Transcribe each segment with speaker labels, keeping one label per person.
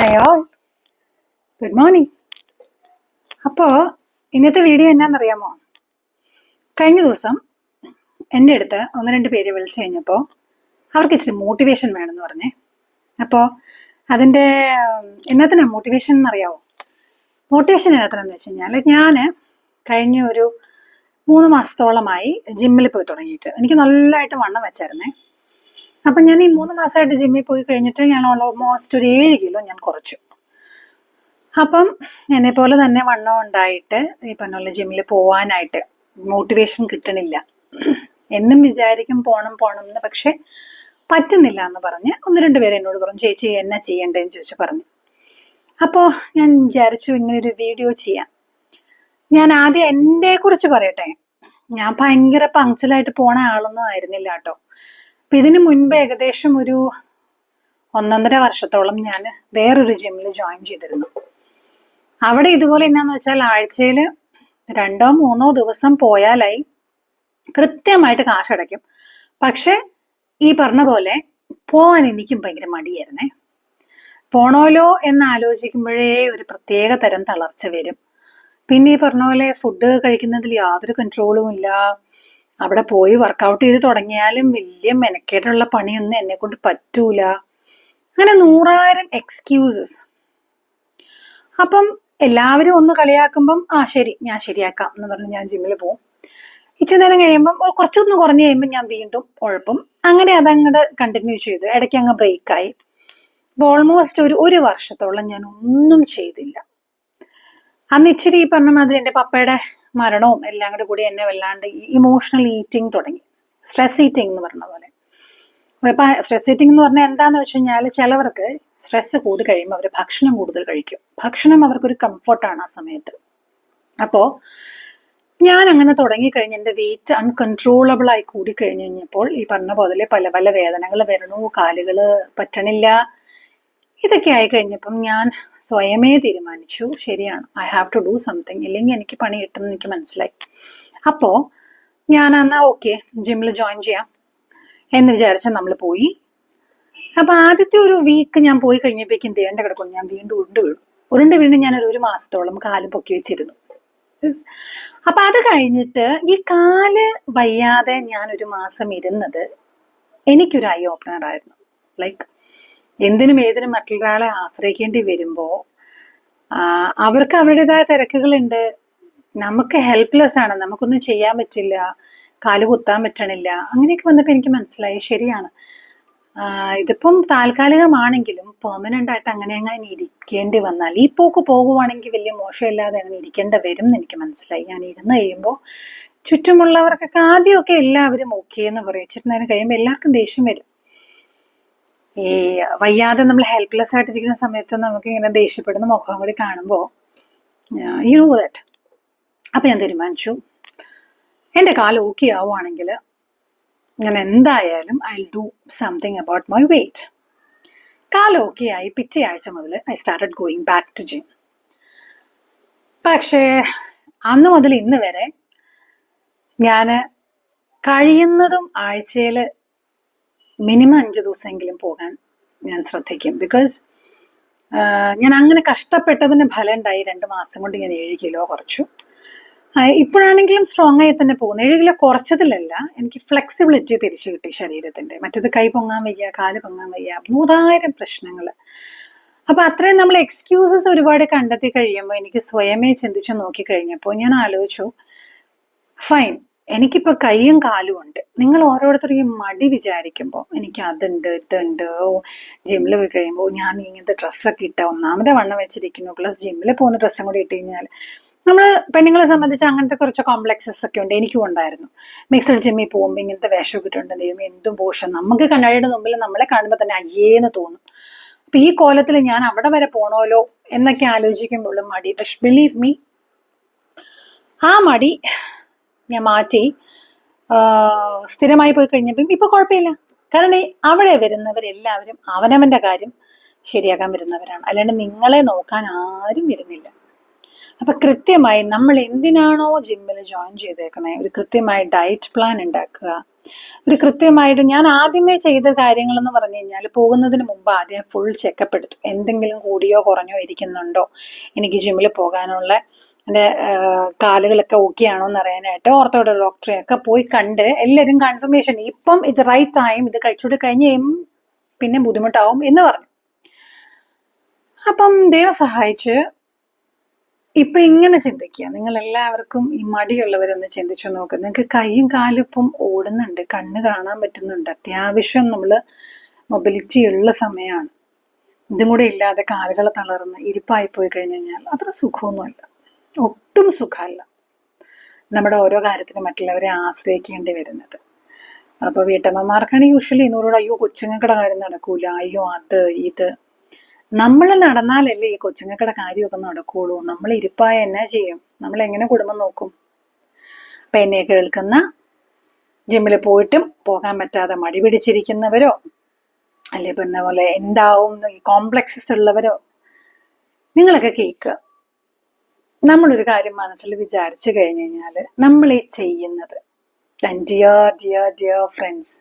Speaker 1: Hi all, good morning. അപ്പോൾ ഇന്നത്തെ video എന്നാണെന്നറിയാമോ? കഴിഞ്ഞ ദിവസം എൻ്റെ അടുത്ത് ഒന്ന് രണ്ട് പേര് വിളിച്ചു കഴിഞ്ഞപ്പോൾ അവർക്ക് ഇച്ചിരി മോട്ടിവേഷൻ വേണമെന്ന് പറഞ്ഞേ. അപ്പോൾ അതിൻ്റെ എന്നത്തിനാണ് മോട്ടിവേഷൻ എന്നറിയാമോ? മോട്ടിവേഷൻ എന്നത്തിനാന്ന് വെച്ച് കഴിഞ്ഞാൽ ഞാൻ കഴിഞ്ഞ ഒരു 3 മാസത്തോളമായി ജിമ്മിൽ പോയി തുടങ്ങിയിട്ട് എനിക്ക് നല്ലതായിട്ട് വണ്ണം വെച്ചായിരുന്നേ. അപ്പം ഞാൻ ഈ 3 മാസമായിട്ട് ജിമ്മിൽ പോയി കഴിഞ്ഞിട്ട് ഞാൻ ഓൾമോസ്റ്റ് ഒരു 7 കിലോ ഞാൻ കുറച്ചു. അപ്പം എന്നെ പോലെ തന്നെ വണ്ണം ഉണ്ടായിട്ട് ഈ പറഞ്ഞ പോലെ ജിമ്മിൽ പോവാനായിട്ട് മോട്ടിവേഷൻ കിട്ടണില്ല. എന്നും വിചാരിക്കും പോണം എന്ന്, പക്ഷെ പറ്റുന്നില്ല എന്ന് പറഞ്ഞ് ഒന്ന് രണ്ട് പേര് എന്നോട് പറഞ്ഞു, ചേച്ചി എന്നാ ചെയ്യണ്ടേന്ന് ചോദിച്ചു പറഞ്ഞു. അപ്പോൾ ഞാൻ വിചാരിച്ചു ഇങ്ങനെ ഒരു വീഡിയോ ചെയ്യാം. ഞാൻ ആദ്യം എൻ്റെ കുറിച്ച് പറയട്ടെ. ഞാൻ ഭയങ്കര പങ്ക്ച്വലായിട്ട് പോണ ആളൊന്നും ആയിരുന്നില്ല കേട്ടോ. അപ്പം ഇതിന് മുൻപ് ഏകദേശം ഒരു 1.5 വർഷത്തോളം ഞാൻ വേറൊരു ജിമ്മിൽ ജോയിൻ ചെയ്തിരുന്നു. അവിടെ ഇതുപോലെ എന്നാന്ന് വെച്ചാൽ ആഴ്ചയിൽ 2-3 ദിവസം പോയാലായി കൃത്യമായിട്ട് കാശടയ്ക്കും. പക്ഷെ ഈ പറഞ്ഞ പോലെ പോവാൻ എനിക്കും ഭയങ്കര മടിയായിരുന്നേ. പോണോലോ എന്ന് ആലോചിക്കുമ്പോഴേ ഒരു പ്രത്യേക തരം തളർച്ച വരും. പിന്നെ ഈ പറഞ്ഞ പോലെ ഫുഡ് കഴിക്കുന്നതിൽ യാതൊരു കൺട്രോളും ഇല്ല. അവിടെ പോയി വർക്കൗട്ട് ചെയ്ത് തുടങ്ങിയാലും വലിയ മെനക്കേടുള്ള പണിയൊന്നും എന്നെ കൊണ്ട് പറ്റൂല. അങ്ങനെ 100,000 എക്സ്ക്യൂസസ്. അപ്പം എല്ലാവരും ഒന്ന് കളിയാക്കുമ്പം ശരി ഞാൻ ശരിയാക്കാം എന്ന് പറഞ്ഞ് ഞാൻ ജിമ്മിൽ പോകും. ഇച്ചിരി നേരം കഴിയുമ്പം കുറച്ചൊന്ന് കുറഞ്ഞു കഴിയുമ്പോൾ ഞാൻ വീണ്ടും ഉഴപ്പും. അങ്ങനെ അതങ്ങോട്ട് കണ്ടിന്യൂ ചെയ്തു. ഇടയ്ക്ക് അങ്ങ് ബ്രേക്കായി. അപ്പോൾ ഓൾമോസ്റ്റ് ഒരു വർഷത്തോളം ഞാൻ ഒന്നും ചെയ്തില്ല. അന്ന് ഇച്ചിരി ഈ പറഞ്ഞ മാതിരി എൻ്റെ പപ്പയുടെ മരണവും എല്ലാം കൂടി എന്നെ വല്ലാണ്ട് ഇമോഷണൽ ഈറ്റിംഗ് തുടങ്ങി. സ്ട്രെസ് ഈറ്റിംഗ് എന്ന് പറഞ്ഞ പോലെ. ഇപ്പം സ്ട്രെസ് ഈറ്റിംഗ് എന്ന് പറഞ്ഞാൽ എന്താന്ന് വെച്ച് കഴിഞ്ഞാൽ ചിലവർക്ക് സ്ട്രെസ് കൂടി കഴിയുമ്പോൾ അവർ ഭക്ഷണം കൂടുതൽ കഴിക്കും. ഭക്ഷണം അവർക്കൊരു കംഫർട്ടാണ് ആ സമയത്ത്. അപ്പോൾ ഞാൻ അങ്ങനെ തുടങ്ങിക്കഴിഞ്ഞ് എൻ്റെ വെയിറ്റ് അൺകൺട്രോളബിൾ ആയി കൂടി കഴിഞ്ഞ് കഴിഞ്ഞപ്പോൾ ഈ പറഞ്ഞ പോലെ പല പല വേദനകൾ വരണു, കാലുകൾ പറ്റണില്ല. ഇതൊക്കെ ആയി കഴിഞ്ഞപ്പം ഞാൻ സ്വയമേ തീരുമാനിച്ചു, ശരിയാണ്, I have to do something, ഇല്ലെങ്കിൽ എനിക്ക് പണി കിട്ടും എന്ന് എനിക്ക് മനസ്സിലായി. അപ്പോൾ ഞാൻ എന്നാൽ ഓക്കെ ജിമ്മിൽ ജോയിൻ ചെയ്യാം എന്ന് വിചാരിച്ച നമ്മൾ പോയി. അപ്പം ആദ്യത്തെ ഒരു വീക്ക് ഞാൻ പോയി കഴിഞ്ഞപ്പോഴേക്കും ദേണ്ട കിടക്കുന്നു, ഞാൻ വീണ്ടും ഉരുണ്ട് വീണ്ടും ഞാൻ ഒരു മാസത്തോളം കാല് പൊക്കി വെച്ചിരുന്നു. അപ്പം അത് കഴിഞ്ഞിട്ട് ഈ കാല് വയ്യാതെ ഞാൻ ഒരു മാസം ഇരുന്നത് എനിക്കൊരു ഐ ഓപ്പണർ ആയിരുന്നു. ലൈക്ക് എന്തിനും ഏതിനും മറ്റൊരാളെ ആശ്രയിക്കേണ്ടി വരുമ്പോൾ അവർക്ക് അവരുടേതായ തിരക്കുകളുണ്ട്, നമുക്ക് ഹെൽപ്ലെസ് ആണ്, നമുക്കൊന്നും ചെയ്യാൻ പറ്റില്ല, കാല് കുത്താൻ പറ്റണില്ല. അങ്ങനെയൊക്കെ വന്നപ്പോൾ എനിക്ക് മനസ്സിലായി, ശരിയാണ്, ഇതിപ്പം താൽക്കാലികമാണെങ്കിലും പെർമനന്റ് ആയിട്ട് അങ്ങനെ ഇരിക്കേണ്ടി വന്നാൽ ഈ പോക്ക് പോകുവാണെങ്കിൽ വലിയ മോശമില്ലാതെ അങ്ങനെ ഇരിക്കേണ്ടി വരും എന്ന് എനിക്ക് മനസ്സിലായി. ഞാൻ ഇരുന്ന് കഴിയുമ്പോൾ ചുറ്റുമുള്ളവർക്കൊക്കെ ആദ്യമൊക്കെ എല്ലാവരും ഓക്കെ എന്ന് പറയും. ഇച്ചിരി നേരം കഴിയുമ്പോൾ എല്ലാവർക്കും ദേഷ്യം വരും. ഈ വയ്യാതെ നമ്മൾ ഹെൽപ്ലെസ് ആയിട്ടിരിക്കുന്ന സമയത്ത് നമുക്ക് ഇങ്ങനെ ദേഷ്യപ്പെടുന്ന മുഖം കൂടി കാണുമ്പോൾ യു നോ ദാറ്റ്. അപ്പം ഞാൻ തീരുമാനിച്ചു, എൻ്റെ കാല് ഓക്കെ ആവുകയാണെങ്കിൽ ഞാൻ എന്തായാലും I will do something about my weight. കാല് ഓക്കെ ആയി പിറ്റേ ആഴ്ച മുതൽ I started going back to gym. പക്ഷേ അന്ന് മുതൽ ഇന്ന് വരെ ഞാൻ കഴിയുന്നതും ആഴ്ചയിൽ മിനിമം 5 ദിവസമെങ്കിലും പോകാൻ ഞാൻ ശ്രദ്ധിക്കും. ബിക്കോസ് ഞാൻ അങ്ങനെ കഷ്ടപ്പെട്ടതിന് ഫലം ഉണ്ടായി. 2 മാസം കൊണ്ട് ഞാൻ 7 കിലോ കുറച്ചു. ഇപ്പോഴാണെങ്കിലും സ്ട്രോങ് ആയി തന്നെ പോകുന്നു. 7 കിലോ കുറച്ചതിലല്ല, എനിക്ക് ഫ്ലെക്സിബിലിറ്റി തിരിച്ചു കിട്ടി ശരീരത്തിൻ്റെ. മറ്റത് കൈ പൊങ്ങാൻ വയ്യ, കാല് പൊങ്ങാൻ വയ്യ, 100,000 പ്രശ്നങ്ങൾ. അപ്പം അത്രയും നമ്മൾ എക്സ്ക്യൂസസ് ഒരുപാട് കണ്ടെത്തി കഴിയുമ്പോൾ എനിക്ക് സ്വയമേ ചിന്തിച്ചു നോക്കി കഴിഞ്ഞപ്പോൾ ഞാൻ ആലോചിച്ചു, ഫൈൻ, എനിക്കിപ്പോൾ കൈയും കാലും ഉണ്ട്. നിങ്ങൾ ഓരോരുത്തരും ഈ മടി വിചാരിക്കുമ്പോൾ എനിക്ക് അതുണ്ട് ഇതുണ്ട്, ജിമ്മിൽ പോയി കഴിയുമ്പോൾ ഞാൻ ഇങ്ങനത്തെ ഡ്രസ്സൊക്കെ ഇട്ട ഒന്നാമത്തെ വണ്ണം വെച്ചിരിക്കുന്നു, പ്ലസ് ജിമ്മിൽ പോകുന്ന ഡ്രസ്സും കൂടി ഇട്ട് കഴിഞ്ഞാൽ നമ്മൾ പെണ്ണുങ്ങളെ സംബന്ധിച്ച് അങ്ങനത്തെ കുറച്ച് കോംപ്ലക്സസ് ഒക്കെ ഉണ്ട്. എനിക്കും ഉണ്ടായിരുന്നു. മിക്സഡ് ജിമ്മിൽ പോകുമ്പോൾ ഇങ്ങനത്തെ വേഷമൊക്കെ ഇട്ടുണ്ട്, ദൈവം എന്തും പോഷം, നമുക്ക് കണ്ണാടിയുടെ മുമ്പിൽ നമ്മളെ കാണുമ്പോൾ തന്നെ അയ്യേന്ന് തോന്നും. അപ്പം ഈ കോലത്തിൽ ഞാൻ അവിടെ വരെ പോണോലോ എന്നൊക്കെ ആലോചിക്കുമ്പോഴും മടി. പക്ഷെ ബിലീവ് മീ, ആ മടി ഞാൻ മാറ്റി സ്ഥിരമായി പോയി കഴിഞ്ഞപ്പം ഇപ്പൊ കുഴപ്പമില്ല. കാരണം അവിടെ വരുന്നവരെല്ലാവരും അവനവന്റെ കാര്യം ശരിയാക്കാൻ വരുന്നവരാണ്, അല്ലാണ്ട് നിങ്ങളെ നോക്കാൻ ആരും വരുന്നില്ല. അപ്പൊ കൃത്യമായി നമ്മൾ എന്തിനാണോ ജിമ്മിൽ ജോയിൻ ചെയ്തേക്കണേ ഒരു കൃത്യമായ ഡയറ്റ് പ്ലാൻ ഉണ്ടാക്കുക, ഒരു കൃത്യമായിട്ട് ഞാൻ ആദ്യമേ ചെയ്ത കാര്യങ്ങളെന്ന് പറഞ്ഞു കഴിഞ്ഞാൽ പോകുന്നതിന് മുമ്പ് ആദ്യം ഫുൾ ചെക്കപ്പ് എടുത്തു. എന്തെങ്കിലും കൂടിയോ കുറഞ്ഞോ ഇരിക്കുന്നുണ്ടോ, എനിക്ക് ജിമ്മിൽ പോകാനുള്ള എൻ്റെ കാലുകളൊക്കെ ഓക്കെ ആണോ എന്ന് അറിയാനായിട്ട് ഓർത്തോയുടെ ഡോക്ടറെ ഒക്കെ പോയി കണ്ട് എല്ലാവരും കൺഫർമേഷൻ ഇപ്പം ഇറ്റ്സ് റൈറ്റ് ടൈം, ഇത് കഴിച്ചുകൂടി കഴിഞ്ഞ് പിന്നെ ബുദ്ധിമുട്ടാവും എന്ന് പറഞ്ഞു. അപ്പം ദൈവം സഹായിച്ച് ഇപ്പൊ ഇങ്ങനെ ചിന്തിക്കുക, നിങ്ങൾ എല്ലാവർക്കും ഈ മടിയുള്ളവരൊന്ന് ചിന്തിച്ചു നോക്കുക. നിങ്ങൾക്ക് കൈയും കാലും ഇപ്പം ഓടുന്നുണ്ട്, കണ്ണ് കാണാൻ പറ്റുന്നുണ്ട്, അത്യാവശ്യം നമ്മൾ മൊബിലിറ്റി ഉള്ള സമയമാണ്. ഇതും കൂടെ ഇല്ലാതെ കാലുകൾ തളർന്ന് ഇരിപ്പായി പോയി കഴിഞ്ഞു കഴിഞ്ഞാൽ അത്ര സുഖമൊന്നുമല്ല, ഒട്ടും സുഖമല്ല. നമ്മുടെ ഓരോ കാര്യത്തിനും മറ്റുള്ളവരെ ആശ്രയിക്കേണ്ടി വരുന്നത്. അപ്പോൾ വീട്ടമ്മമാർക്കാണ് യൂഷ്വലി ഇന്നോട് അയ്യോ കൊച്ചുങ്ങളുടെ കാര്യം നടക്കൂല, അയ്യോ അത് ഇത്. നമ്മൾ നടന്നാലല്ലേ ഈ കൊച്ചുങ്ങൾക്കുടെ കാര്യമൊക്കെ നടക്കുള്ളൂ. നമ്മൾ ഇരിപ്പായ എന്നാ ചെയ്യും? നമ്മൾ എങ്ങനെ കുടുംബം നോക്കും? അപ്പം എന്നെ കേൾക്കുന്ന ജിമ്മിൽ പോയിട്ടും പോകാൻ പറ്റാതെ മടി പിടിച്ചിരിക്കുന്നവരോ, അല്ലെ പിന്നെ പോലെ എന്താവും ഈ കോംപ്ലക്സസ് ഉള്ളവരോ, നിങ്ങളൊക്കെ കേൾക്കുക. നമ്മളൊരു കാര്യം മനസ്സിൽ വിചാരിച്ചു കഴിഞ്ഞു കഴിഞ്ഞാൽ നമ്മൾ ഈ ചെയ്യുന്നത്, ഡിയർ ഡിയർ ഡിയർ ഫ്രണ്ട്സ്,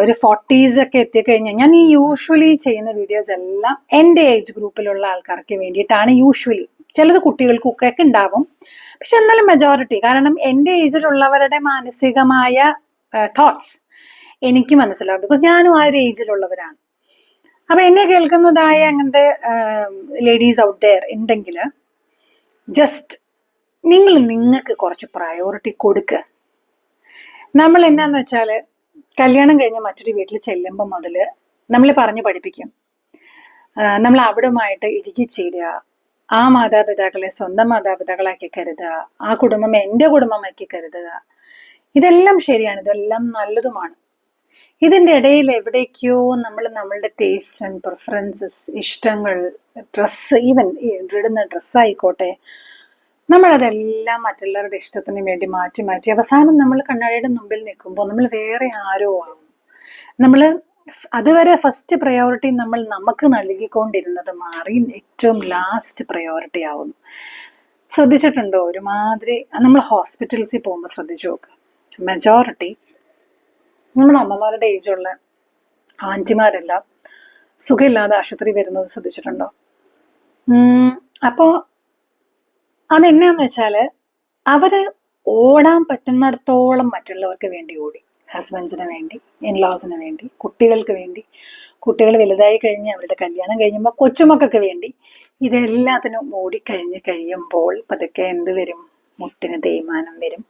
Speaker 1: ഒരു 40s ഒക്കെ എത്തിക്കഴിഞ്ഞാൽ ഞാൻ ഈ യൂഷ്വലി ചെയ്യുന്ന വീഡിയോസ് എല്ലാം എൻ്റെ ഏജ് ഗ്രൂപ്പിലുള്ള ആൾക്കാർക്ക് വേണ്ടിയിട്ടാണ്. യൂഷ്വലി ചിലത് കുട്ടികൾക്കൊക്കെ ഉണ്ടാവും, പക്ഷെ എന്നാലും മെജോറിറ്റി, കാരണം എൻ്റെ ഏജിലുള്ളവരുടെ മാനസികമായ തോട്ട്സ് എനിക്ക് മനസ്സിലാവും, ബിക്കോസ് ഞാനും ആ ഒരു ഏജിലുള്ളവരാണ്. അപ്പൊ എന്നെ കേൾക്കുന്നതായ അങ്ങനത്തെ ലേഡീസ് ഔട്ട് ദെയർ ഉണ്ടെങ്കിൽ ജസ്റ്റ് നിങ്ങൾക്ക് കുറച്ച് പ്രയോറിറ്റി കൊടുക്കുക. നമ്മൾ എന്നാന്ന് വെച്ചാൽ കല്യാണം കഴിഞ്ഞ് മറ്റൊരു വീട്ടിൽ ചെല്ലുമ്പോൾ മുതൽ നമ്മൾ പറഞ്ഞ് പഠിപ്പിക്കും, നമ്മൾ അവിടുമായിട്ട് ഇഴുകിച്ചേരുക, ആ മാതാപിതാക്കളെ സ്വന്തം മാതാപിതാക്കളാക്കി കരുതുക, ആ കുടുംബം എൻ്റെ കുടുംബമാക്കി കരുതുക. ഇതെല്ലാം ശരിയാണ്, ഇതെല്ലാം നല്ലതുമാണ്. ഇതിൻ്റെ ഇടയിൽ എവിടേക്കോ നമ്മൾ നമ്മളുടെ ടേസ്റ്റ് ആൻഡ് പ്രിഫറൻസസ്, ഇഷ്ടങ്ങൾ, ഡ്രസ്സ്, ഈവൻ ഇടുന്ന ഡ്രസ്സായിക്കോട്ടെ, നമ്മളതെല്ലാം മറ്റുള്ളവരുടെ ഇഷ്ടത്തിന് വേണ്ടി മാറ്റി മാറ്റി അവസാനം നമ്മൾ കണ്ണാടിയുടെ മുമ്പിൽ നിൽക്കുമ്പോൾ നമ്മൾ വേറെ ആരോ ആവും. നമ്മൾ അതുവരെ ഫസ്റ്റ് പ്രയോറിറ്റി നമ്മൾ നമുക്ക് നൽകിക്കൊണ്ടിരുന്നത് മാറി ഏറ്റവും ലാസ്റ്റ് പ്രയോറിറ്റി ആവുന്നു. ശ്രദ്ധിച്ചിട്ടുണ്ടോ? ഒരുമാതിരി നമ്മൾ ഹോസ്പിറ്റൽസിൽ പോകുമ്പോൾ ശ്രദ്ധിച്ചു നോക്കുക, മെജോറിറ്റി നമ്മുടെ അമ്മമാരുടെ ഏജുള്ള ആൻറ്റിമാരെല്ലാം സുഖമില്ലാതെ ആശുപത്രി വരുന്നത് ശ്രദ്ധിച്ചിട്ടുണ്ടോ? അപ്പോൾ അതെന്നാന്ന് വെച്ചാൽ അവര് ഓടാൻ പറ്റുന്നിടത്തോളം മറ്റുള്ളവർക്ക് വേണ്ടി ഓടി, ഹസ്ബൻഡ്സിന് വേണ്ടി, ഇൻലോസിന് വേണ്ടി, കുട്ടികൾക്ക് വേണ്ടി, കുട്ടികൾ വലുതായി കഴിഞ്ഞ് അവരുടെ കല്യാണം കഴിയുമ്പോൾ കൊച്ചുമക്കൾക്ക് വേണ്ടി, ഇതെല്ലാത്തിനും കഴിയുമ്പോൾ പതുക്കെ എന്ത് വരും? മുട്ടിന് തേയ്മാനം വരും.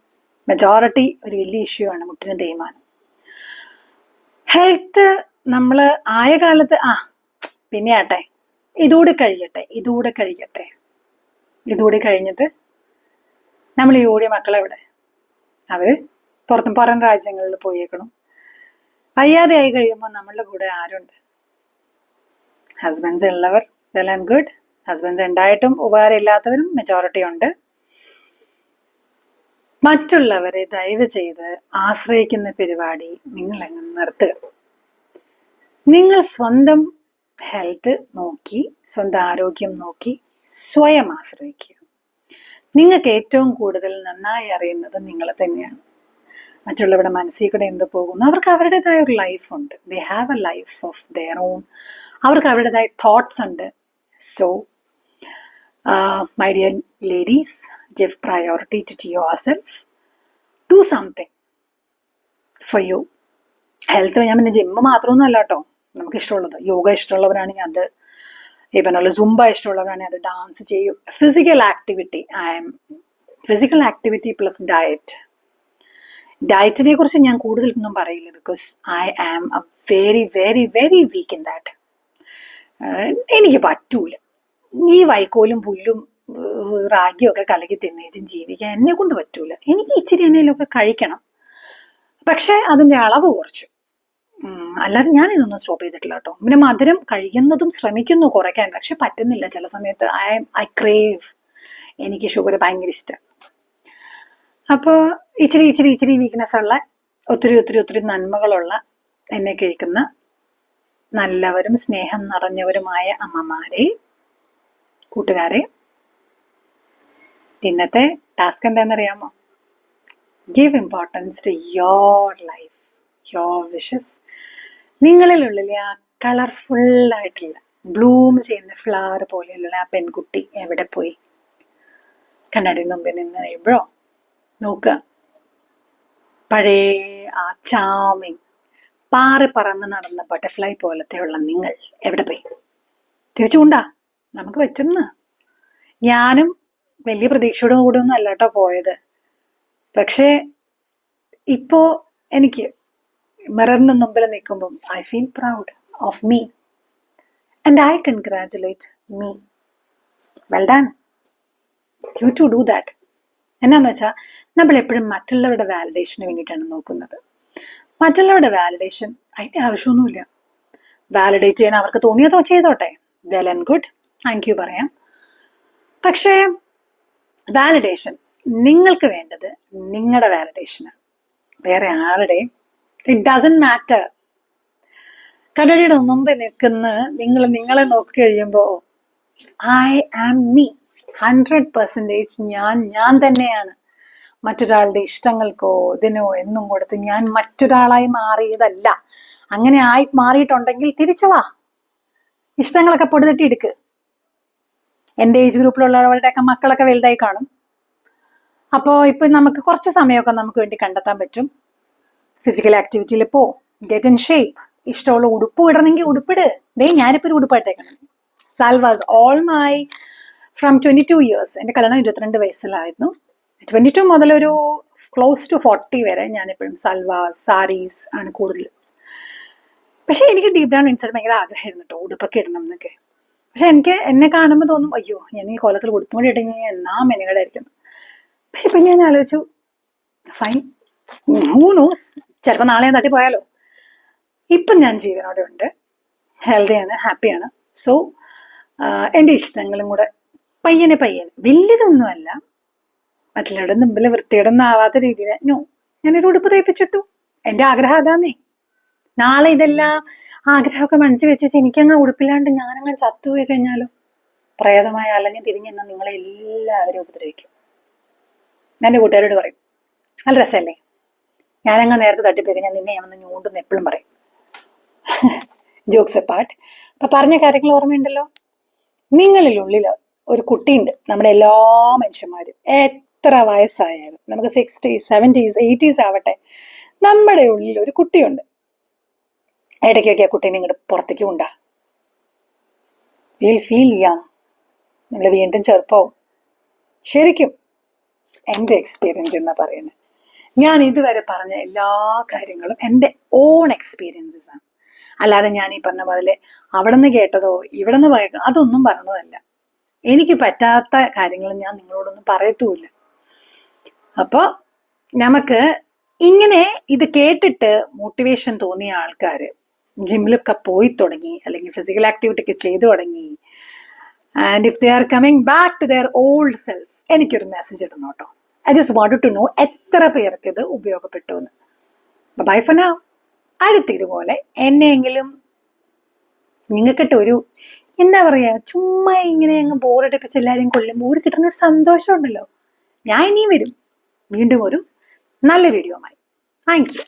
Speaker 1: മെജോറിറ്റി ഒരു വലിയ ഇഷ്യൂ ആണ് മുട്ടിന് തേയ്മാനം. ഹെൽത്ത് നമ്മൾ ആയ കാലത്ത് പിന്നെ ആട്ടെ, ഇതുകൂടി കഴിഞ്ഞിട്ട് നമ്മൾ ഈ ഓടിയ മക്കളെവിടെ? അവർ പുറം രാജ്യങ്ങളിൽ പോയേക്കണം. വയ്യാതെ ആയി കഴിയുമ്പോൾ നമ്മളുടെ കൂടെ ആരുണ്ട്? ഹസ്ബൻഡ്സ് ഉള്ളവർ വെൽ ആൻഡ് ഗുഡ്, ഹസ്ബൻഡ്സ് ഉണ്ടായിട്ടും ഉപകാരം ഇല്ലാത്തവരും മെജോറിറ്റി ഉണ്ട്. മറ്റുള്ളവരെ ദയവ് ചെയ്ത് ആശ്രയിക്കുന്ന പരിപാടി നിങ്ങൾ അങ്ങ് നിർത്തുക. നിങ്ങൾ സ്വന്തം ഹെൽത്ത് നോക്കി, സ്വന്തം ആരോഗ്യം നോക്കി സ്വയം ആശ്രയിക്കുക. നിങ്ങൾക്ക് ഏറ്റവും കൂടുതൽ നന്നായി അറിയുന്നത് നിങ്ങൾ തന്നെയാണ്. മറ്റുള്ളവരുടെ മനസ്സിൽ കൂടെ എന്ത് പോകുന്നു, അവർക്ക് അവരുടേതായ ഒരു ലൈഫുണ്ട്. They have a life of their own. അവർക്ക് അവരുടേതായ തോട്ട്സ് ഉണ്ട്. So my dear ladies, give priority to yourself. Do something for you. Health ഞാൻ പിന്നെ ജിമ്മ് മാത്രമൊന്നും അല്ല കേട്ടോ, നമുക്ക് ഇഷ്ടമുള്ളത്. യോഗ ഇഷ്ടമുള്ളവരാണെങ്കിൽ അത്, ഈ പറഞ്ഞ സുംബ ഇഷ്ടമുള്ളവരാണെങ്കിൽ അത് ഡാൻസ് ചെയ്യും. ഫിസിക്കൽ ആക്ടിവിറ്റി പ്ലസ് ഡയറ്റിനെ കുറിച്ച് ഞാൻ കൂടുതലൊന്നും പറയില്ല, because I am a very very very weak in that. എനിക്ക് പറ്റൂല ഈ വൈക്കോലും പുല്ലും റാഗിയും ഒക്കെ കലക്കി തിന്നേച്ചും ജീവിക്കാൻ എന്നെ കൊണ്ട് പറ്റൂല. എനിക്ക് ഇച്ചിരി എണ്ണയിലൊക്കെ കഴിക്കണം, പക്ഷെ അതിൻ്റെ അളവ് കുറച്ചു. അല്ലാതെ ഞാൻ ഇതൊന്നും സ്റ്റോപ്പ് ചെയ്തിട്ടില്ല കേട്ടോ. പിന്നെ മധുരം കഴിയുന്നതും ശ്രമിക്കുന്നു കുറയ്ക്കാൻ, പക്ഷെ പറ്റുന്നില്ല. ചില സമയത്ത് ഐ ക്രേവ്. എനിക്ക് ഷുഗർ ഭയങ്കര ഇഷ്ടം. അപ്പോൾ ഇച്ചിരി വീക്ക്നെസ് ഉള്ള, ഒത്തിരി നന്മകളുള്ള, എന്നെ കേൾക്കുന്ന നല്ലവരും സ്നേഹം നിറഞ്ഞവരുമായ അമ്മമാരെ, കൂട്ടുകാരെ, ഇന്നത്തെ ടാസ്ക് എന്താണെന്നറിയാമോ? Give importance to your life, your wishes. നിങ്ങളിലുള്ളിലെ ആ കളർഫുള്ളായിട്ടുള്ള ബ്ലൂം ചെയ്യുന്ന ഫ്ലവർ പോലെയുള്ള ആ പെൺകുട്ടി എവിടെ പോയി? കണ്ണാടി മുമ്പിൽ നിന്ന് കഴിയുമ്പോഴോ നോക്കുക, പഴയ ആ ചാമിങ് പാറി പറന്ന് നടന്ന ബട്ടർഫ്ലൈ പോലത്തെയുള്ള നിങ്ങൾ എവിടെ പോയി? തിരിച്ചുകൊണ്ടാ നമുക്ക് പറ്റുന്ന. ഞാനും വലിയ പ്രതീക്ഷയോടും കൂടെ ഒന്നും അല്ല കേട്ടോ പോയത്. പക്ഷേ ഇപ്പോ എനിക്ക് മിററിന് മുമ്പിൽ നിൽക്കുമ്പം I feel proud of me and I congratulate me. Well done, you to do that. എന്നാന്ന് വെച്ചാൽ നമ്മൾ എപ്പോഴും മറ്റുള്ളവരുടെ വാലിഡേഷന് വേണ്ടിയിട്ടാണ് നോക്കുന്നത്. മറ്റുള്ളവരുടെ വാലിഡേഷൻ അതിൻ്റെ ആവശ്യമൊന്നുമില്ല. വാലിഡേറ്റ് ചെയ്യാൻ അവർക്ക് തോന്നിയതോ ചെയ്തോട്ടെ, well and good, thank you പറയാം. പക്ഷേ വാലിഡേഷൻ നിങ്ങൾക്ക് വേണ്ടത് നിങ്ങളുടെ വാലിഡേഷനാണ്, വേറെ ആരുടെയും. It doesn't matter. കടലിയുടെ മുമ്പ് നിൽക്കുന്ന നിങ്ങളെ നോക്കി കഴിയുമ്പോൾ ഐ ആം മീ, 100% ഞാൻ തന്നെയാണ്. മറ്റൊരാളുടെ ഇഷ്ടങ്ങൾക്കോ ഇതിനോ എന്നും കൊടുത്ത് ഞാൻ മറ്റൊരാളായി മാറിയതല്ല. അങ്ങനെ ആയി മാറിയിട്ടുണ്ടെങ്കിൽ തിരിച്ചു വാ, ഇഷ്ടങ്ങളൊക്കെ പൊടിതട്ടി എടുക്ക്. എൻ്റെ ഏജ് ഗ്രൂപ്പിലുള്ളവരുടെയൊക്കെ മക്കളൊക്കെ വലുതായി കാണും. അപ്പോൾ ഇപ്പം നമുക്ക് കുറച്ച് സമയമൊക്കെ നമുക്ക് വേണ്ടി കണ്ടെത്താൻ പറ്റും. ഫിസിക്കൽ ആക്ടിവിറ്റിയിൽ പോ, ഗെറ്റ് ഇൻ ഷേപ്പ്. ഇഷ്ടമുള്ള ഉടുപ്പ് ഇടണമെങ്കിൽ ഉടുപ്പിട്. ഞാനിപ്പോൾ ഒരു ഉടുപ്പായിട്ടേക്കണം. സാൽവാസ് ഓൾ മൈ ഫ്രം 22 years. എൻ്റെ കല്യാണം 22 വയസ്സിലായിരുന്നു. 22 മുതൽ ഒരു ക്ലോസ് ടു 40 വരെ ഞാനെപ്പോഴും സൽവാസ് സാരീസ് ആണ് കൂടുതൽ. പക്ഷേ എനിക്ക് ഡീപ് ഡൗൺ ഇൻസൈഡ് ഭയങ്കര ആഗ്രഹമായിരുന്നു കേട്ടോ ഉടുപ്പൊക്കെ ഇടണം എന്നൊക്കെ. പക്ഷെ എന്നെ കാണുമ്പോൾ തോന്നും, അയ്യോ ഞാൻ ഈ കോലത്തിൽ ഉടുപ്പും കൂടി ഇട്ടെങ്കിൽ എന്നാ മെനകടായിരിക്കും. പക്ഷെ പിന്നെ ഞാൻ ആലോചിച്ചു, ഫൈൻ, ഹൂ നോസ്, ചിലപ്പോൾ നാളെ ഞാൻ തട്ടിപ്പോയാലോ. ഇപ്പം ഞാൻ ജീവനോടെ ഉണ്ട്, ഹെൽത്തിയാണ്, ഹാപ്പിയാണ്. സോ എൻ്റെ ഇഷ്ടങ്ങളും കൂടെ പയ്യനെ വലിയതൊന്നുമല്ല, മറ്റുള്ളവരുടെ മുമ്പിൽ വൃത്തിയിടൊന്നാവാത്ത രീതിയിൽ ഞാനൊരു ഉടുപ്പ് തയ്പ്പിച്ചിട്ടു. എൻ്റെ ആഗ്രഹം അതാന്നേ. നാളെ ഇതെല്ലാം ആഗ്രഹമൊക്കെ മനസ്സിൽ വെച്ച് എനിക്കങ്ങ് ഉടുപ്പില്ലാണ്ട് ഞാനങ്ങനെ ചത്തുപോയി കഴിഞ്ഞാലോ, പ്രേതമായ അല്ലെങ്കിൽ തിരിഞ്ഞെന്നാൽ നിങ്ങളെ എല്ലാവരും ഉപദ്രവിക്കും. ഞാൻ എൻ്റെ കൂട്ടുകാരോട് പറയും, നല്ല രസമല്ലേ, ഞാനങ്ങ് നേരത്തെ തട്ടിപ്പോയി ഞാൻ നിന്നെ ഞാനൊന്ന് ഞൂണ്ടെന്ന് എപ്പോഴും പറയും. Jokes apart. അപ്പം പറഞ്ഞ കാര്യങ്ങൾ ഓർമ്മയുണ്ടല്ലോ. നിങ്ങളിലുള്ളിൽ ഒരു കുട്ടിയുണ്ട്. നമ്മുടെ എല്ലാ മനുഷ്യന്മാരും എത്ര വയസ്സായാലും, നമുക്ക് 60s 70s 80s ആവട്ടെ, നമ്മുടെ ഉള്ളിൽ ഒരു കുട്ടിയുണ്ട്. ഇടയ്ക്കൊക്കെ ആ കുട്ടീനെ ഇങ്ങോട്ട് പുറത്തേക്ക് കൊണ്ടാ വിൽ ഫീൽ യങ്. നമ്മൾ വീണ്ടും ചെറുപ്പവും. ശരിക്കും എൻ്റെ എക്സ്പീരിയൻസ് എന്നാ പറയുന്നത്. ഞാൻ ഇതുവരെ പറഞ്ഞ എല്ലാ കാര്യങ്ങളും എൻ്റെ ഓൺ എക്സ്പീരിയൻസസ് ആണ്. അല്ലാതെ ഞാൻ ഈ പറഞ്ഞ പോലെ അവിടെ നിന്ന് കേട്ടതോ ഇവിടെ നിന്ന് പോയ അതൊന്നും പറഞ്ഞതല്ല. എനിക്ക് പറ്റാത്ത കാര്യങ്ങൾ ഞാൻ നിങ്ങളോടൊന്നും പറയത്തുമില്ല. അപ്പോൾ നമുക്ക് ഇങ്ങനെ ഇത് കേട്ടിട്ട് മോട്ടിവേഷൻ തോന്നിയ ആൾക്കാർ ജിമ്മിലൊക്കെ പോയി തുടങ്ങി, അല്ലെങ്കിൽ ഫിസിക്കൽ ആക്ടിവിറ്റി ഒക്കെ ചെയ്തു തുടങ്ങി, and if they are coming back to their old self, എനിക്കൊരു മെസ്സേജ് ഇടണം കേട്ടോ. I just wanted to know എത്ര പേർക്ക് ഇത് ഉപയോഗപ്പെട്ടു എന്ന്. Bye for now. അടുത്ത ഇതുപോലെ എന്നെയെങ്കിലും നിങ്ങൾക്കിട്ട് ഒരു എന്താ പറയുക, ചുമ്മാ ഇങ്ങനെ അങ്ങ് ബോറടിപ്പിച്ച് എല്ലാവരെയും കൊല്ലുമ്പോൾ ഒരു കിട്ടുന്ന ഒരു സന്തോഷം ഉണ്ടല്ലോ. ഞാൻ ഇനിയും വരും വീണ്ടും ഒരു നല്ല വീഡിയോയുമായി. Thank you.